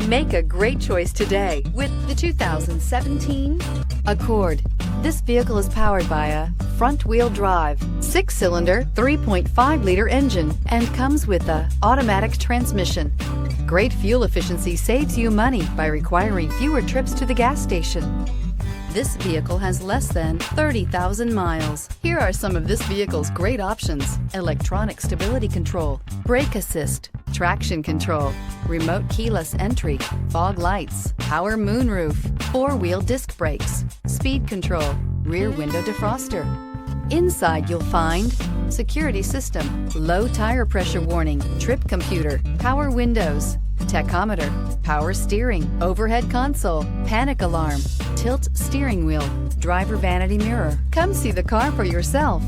Make a great choice today with the 2017 Accord. This vehicle is powered by a front-wheel drive, 6-cylinder, 3.5-liter engine, and comes with a automatic transmission. Great fuel efficiency saves you money by requiring fewer trips to the gas station. This vehicle has less than 30,000 miles. Here are some of this vehicle's great options: electronic stability control, brake assist, traction control, remote keyless entry, fog lights, power moonroof, 4-wheel disc brakes, speed control, rear window defroster. Inside you'll find security system, low tire pressure warning, trip computer, power windows, tachometer, power steering, overhead console, panic alarm, tilt steering wheel, driver vanity mirror. Come see the car for yourself.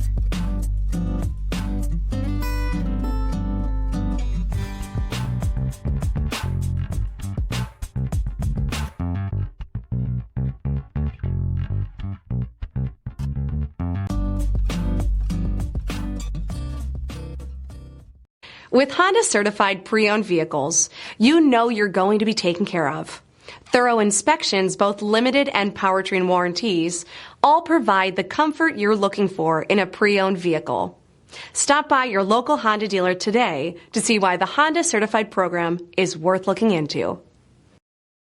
With Honda certified pre-owned vehicles, you know you're going to be taken care of. Thorough inspections, both limited and powertrain warranties, all provide the comfort you're looking for in a pre-owned vehicle. Stop by your local Honda dealer today to see why the Honda certified program is worth looking into.